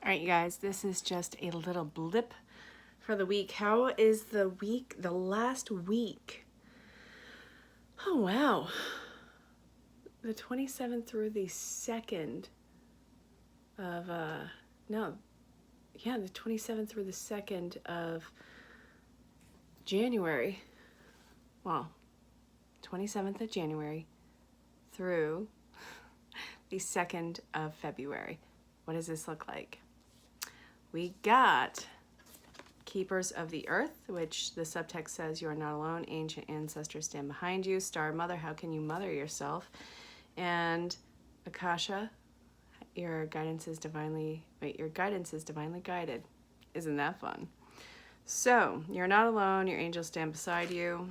All right, you guys, this is just a little blip for the week. How is the week, the last week? Oh, wow. The 27th through the 2nd of, the 27th through the 2nd of January. Well, 27th of January through the 2nd of February. What does this look like? We got Keepers of the Earth, which the subtext says you are not alone. Ancient ancestors stand behind you. Star Mother, how can you mother yourself? And Akasha, your guidance is divinely guided. Isn't that fun? So, you're not alone. Your angels stand beside you.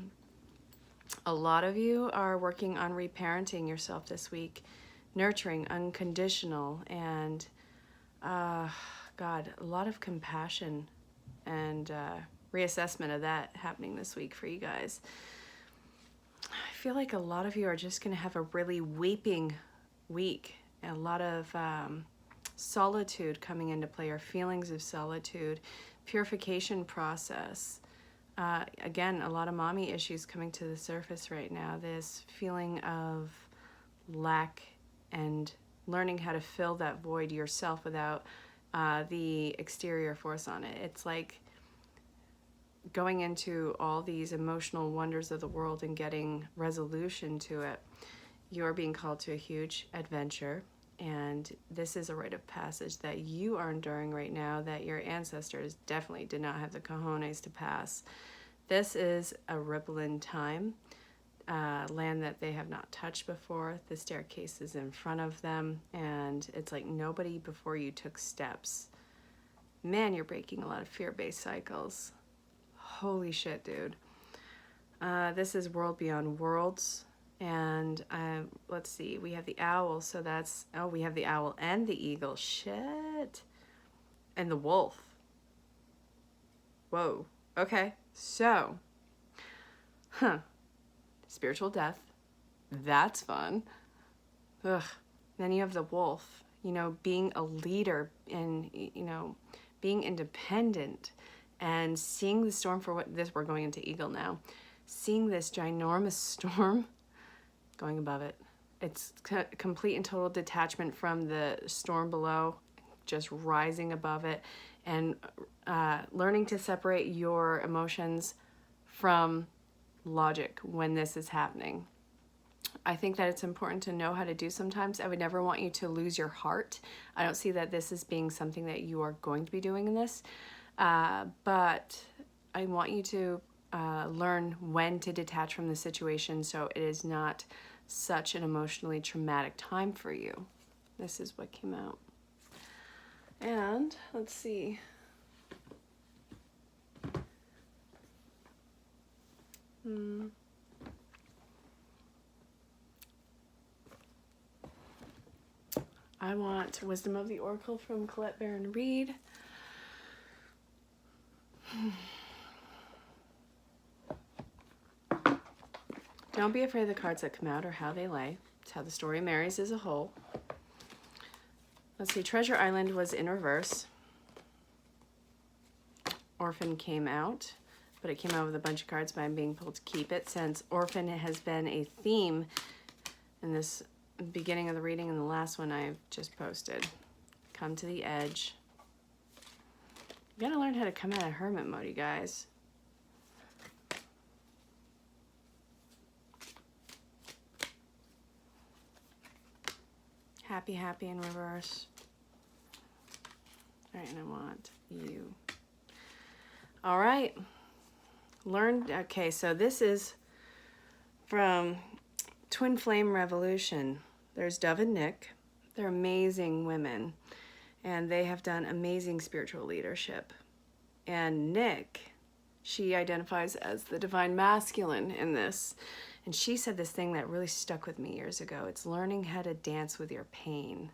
A lot of you are working on reparenting yourself this week, nurturing, unconditional, and God, a lot of compassion and reassessment of that happening this week for you guys. I feel like a lot of you are just going to have a really weeping week. A lot of solitude coming into play, or feelings of solitude, purification process. Again, a lot of mommy issues coming to the surface right now. This feeling of lack and learning how to fill that void yourself without the exterior force on it. It's like going into all these emotional wonders of the world and getting resolution to it. You're being called to a huge adventure, and this is a rite of passage that you are enduring right now that your ancestors definitely did not have the cojones to pass. This is a rippling time, land that they have not touched before. The staircase is in front of them, and it's like nobody before you took steps. Man, you're breaking a lot of fear-based cycles. Holy shit, dude. This is World Beyond Worlds. And let's see, we have the owl. So that's, we have the owl and the eagle. Shit. And the wolf. Whoa. Okay. So, spiritual death. That's fun. Ugh. Then you have the wolf. You know, being a leader and, being independent and seeing the storm for what this, we're going into eagle now. Seeing this ginormous storm going above it. It's complete and total detachment from the storm below, just rising above it, and learning to separate your emotions from logic when this is happening. I think that it's important to know how to do sometimes. I would never want you to lose your heart. I don't see that this as being something that you are going to be doing in this, but I want you to learn when to detach from the situation so it is not such an emotionally traumatic time for you. This is what came out. And let's see. I want Wisdom of the Oracle from Colette Baron Reed. Don't be afraid of the cards that come out or how they lay. It's how the story marries as a whole. Let's see, Treasure Island was in reverse. Orphan came out, but it came out with a bunch of cards, but I'm being pulled to keep it since Orphan has been a theme in this beginning of the reading and the last one I've just posted. Come to the edge. You gotta learn how to come out of hermit mode, you guys. Happy, happy in reverse. All right, and I want you. All right. Okay, so this is from Twin Flame Revolution. There's Dove and Nick. They're amazing women, and they have done amazing spiritual leadership. And Nick, she identifies as the divine masculine in this. And she said this thing that really stuck with me years ago. It's learning how to dance with your pain.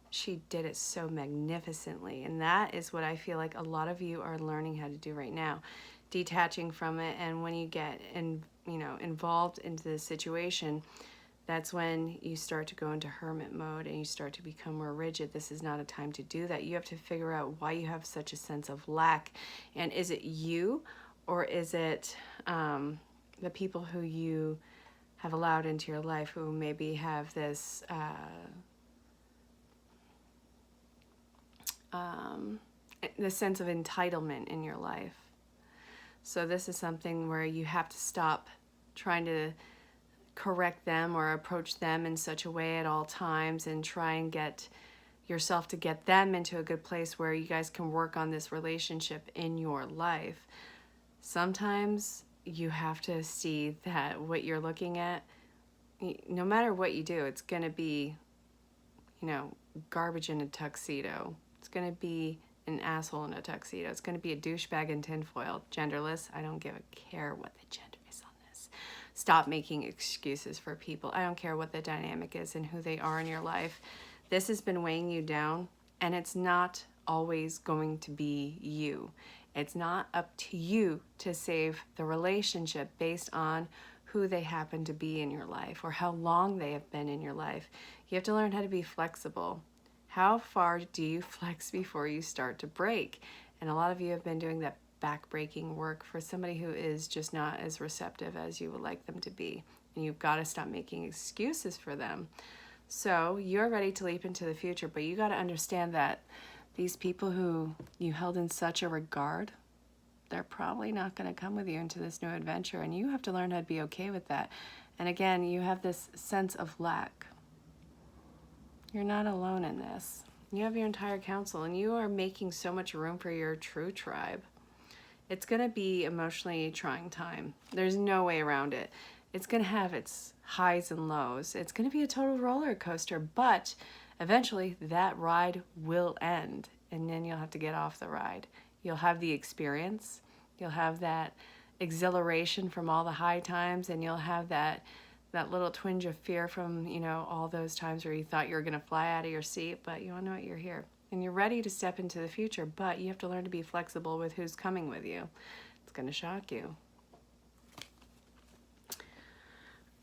She did it so magnificently. And that is what I feel like a lot of you are learning how to do right now. Detaching from it. And when you get involved into the situation, that's when you start to go into hermit mode and you start to become more rigid. This is not a time to do that. You have to figure out why you have such a sense of lack. And is it you, or is it the people who you have allowed into your life who maybe have this the sense of entitlement in your life? So this is something where you have to stop trying to correct them or approach them in such a way at all times, and try and get yourself to get them into a good place where you guys can work on this relationship in your life. Sometimes you have to see that what you're looking at, no matter what you do, it's going to be, garbage in a tuxedo. It's going to be an asshole in a tuxedo. It's going to be a douchebag in tinfoil. Genderless. I don't give a care what the gender is on this. Stop making excuses for people. I don't care what the dynamic is and who they are in your life. This has been weighing you down, and it's not always going to be you. It's not up to you to save the relationship based on who they happen to be in your life or how long they have been in your life. You have to learn how to be flexible. How far do you flex before you start to break? And a lot of you have been doing that back-breaking work for somebody who is just not as receptive as you would like them to be. And you've got to stop making excuses for them. So you're ready to leap into the future, but you got to understand that these people who you held in such a regard, they're probably not going to come with you into this new adventure, and you have to learn how to be okay with that. And again, you have this sense of lack. You're not alone in this. You have your entire council, and you are making so much room for your true tribe. It's going to be emotionally trying time. There's no way around it. It's going to have its highs and lows. It's going to be a total roller coaster, but eventually that ride will end, and then you'll have to get off the ride. You'll have the experience. You'll have that exhilaration from all the high times, and you'll have that little twinge of fear from, all those times where you thought you were going to fly out of your seat, but you all know what, you're here. And you're ready to step into the future, but you have to learn to be flexible with who's coming with you. It's going to shock you.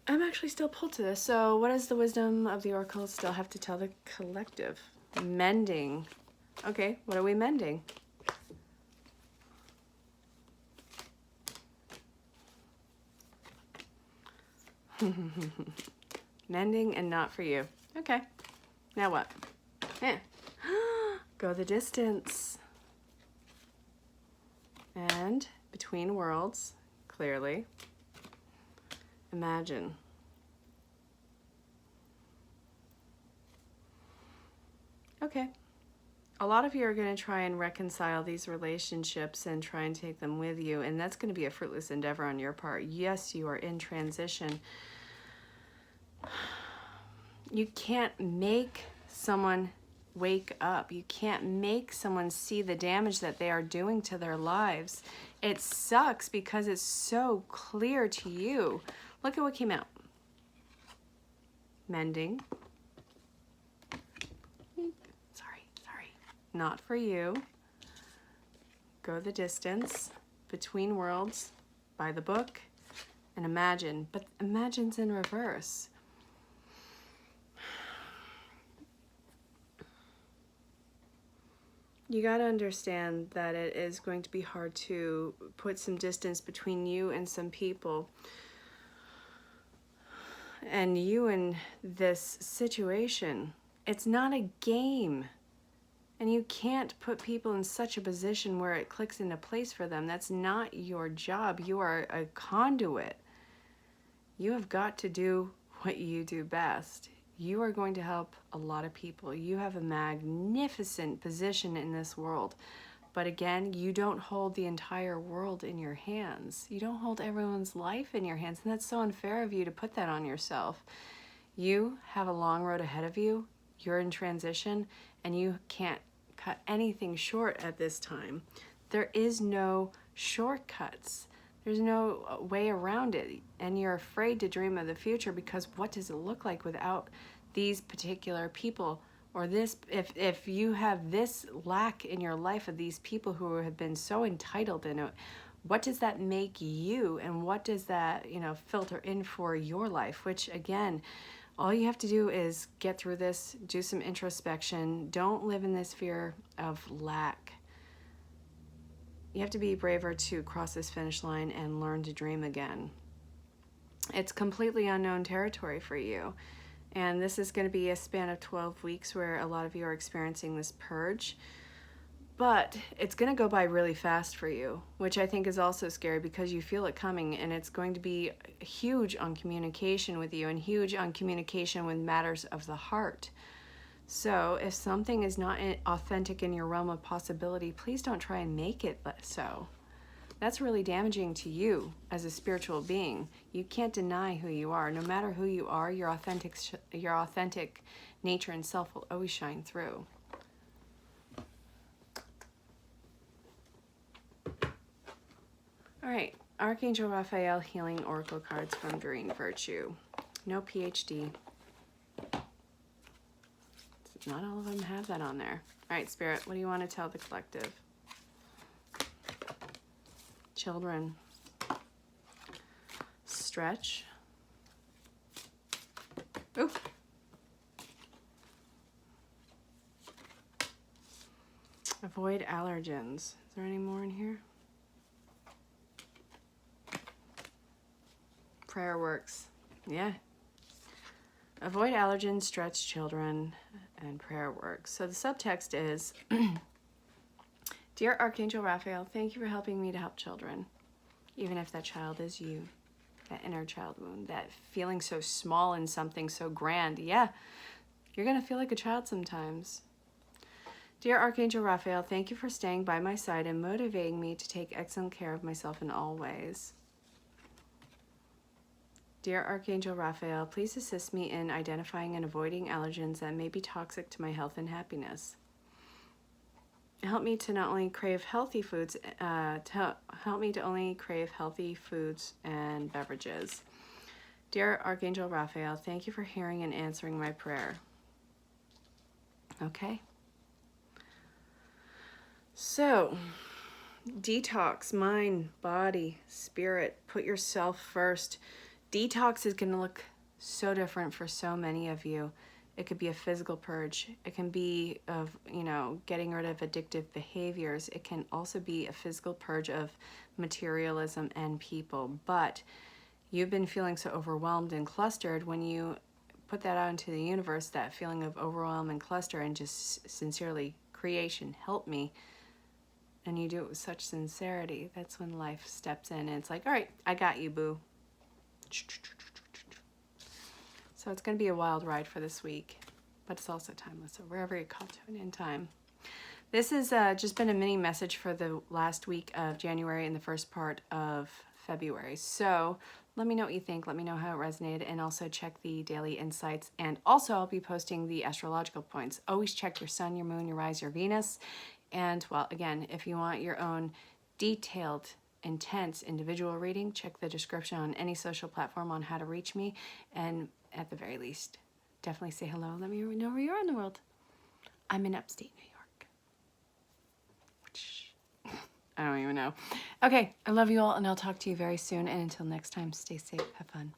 I'm actually still pulled to this. So what does the wisdom of the oracle still have to tell the collective? Mending. Okay, what are we mending? Mending and not for you. Okay, now what? Go the distance. And between worlds, clearly. Imagine. Okay. A lot of you are going to try and reconcile these relationships and try and take them with you, and that's going to be a fruitless endeavor on your part. Yes, you are in transition. You can't make someone wake up. You can't make someone see the damage that they are doing to their lives. It sucks because it's so clear to you. Look at what came out. Mending. Sorry. Not for you. Go the distance. Between worlds. By the book. And imagine. But imagine's in reverse. You got to understand that it is going to be hard to put some distance between you and some people. And you in this situation. It's not a game. And you can't put people in such a position where it clicks into place for them. That's not your job. You are a conduit. You have got to do what you do best. You are going to help a lot of people. You have a magnificent position in this world. But again, you don't hold the entire world in your hands. You don't hold everyone's life in your hands. And that's so unfair of you to put that on yourself. You have a long road ahead of you. You're in transition, and you can't cut anything short at this time. There is no shortcuts. There's no way around it, and you're afraid to dream of the future because what does it look like without these particular people? Or this, if you have this lack in your life of these people who have been so entitled in it, what does that make you, and what does that, filter in for your life? Which again, All you have to do is get through this, do some introspection. Don't live in this fear of lack. You have to be braver to cross this finish line and learn to dream again. It's completely unknown territory for you. And this is going to be a span of 12 weeks where a lot of you are experiencing this purge. But it's going to go by really fast for you, which I think is also scary because you feel it coming, and it's going to be huge on communication with you and huge on communication with matters of the heart. So if something is not authentic in your realm of possibility, please don't try and make it so. That's really damaging to you as a spiritual being. You can't deny who you are. No matter who you are, your authentic nature and self will always shine through. All right, Archangel Raphael Healing Oracle cards from Green Virtue. No PhD. Not all of them have that on there. All right, Spirit, what do you want to tell the collective? Children. Stretch. Ooh. Avoid allergens. Is there any more in here? Prayer works. Yeah. Avoid allergens, stretch, children, and prayer works. So the subtext is, Dear Archangel Raphael, thank you for helping me to help children. Even if that child is you, that inner child wound, that feeling so small in something so grand. Yeah, you're going to feel like a child sometimes. Dear Archangel Raphael, thank you for staying by my side and motivating me to take excellent care of myself in all ways. Dear Archangel Raphael, please assist me in identifying and avoiding allergens that may be toxic to my health and happiness. Help me to not only crave healthy foods, help me to only crave healthy foods and beverages. Dear Archangel Raphael, thank you for hearing and answering my prayer. Okay. So, detox, mind, body, spirit. Put yourself first. Detox is going to look so different for so many of you. It could be a physical purge. It can be of, getting rid of addictive behaviors. It can also be a physical purge of materialism and people. But you've been feeling so overwhelmed and clustered. When you put that out into the universe, that feeling of overwhelm and cluster, and just sincerely, creation, help me, and you do it with such sincerity, that's when life steps in and it's like, all right, I got you, boo. So it's going to be a wild ride for this week, but it's also timeless. So wherever you're called to an end time. This has just been a mini message for the last week of January and the first part of February. So let me know what you think. Let me know how it resonated, and also check the daily insights. And also I'll be posting the astrological points. Always check your sun, your moon, your rise, your Venus. And well, again, if you want your own detailed, intense individual reading, check the description on any social platform on how to reach me. And at the very least, definitely say hello. Let me know where you are in the world. I'm in upstate New York. I don't even know. Okay, I love you all, and I'll talk to you very soon. And until next time, stay safe, have fun.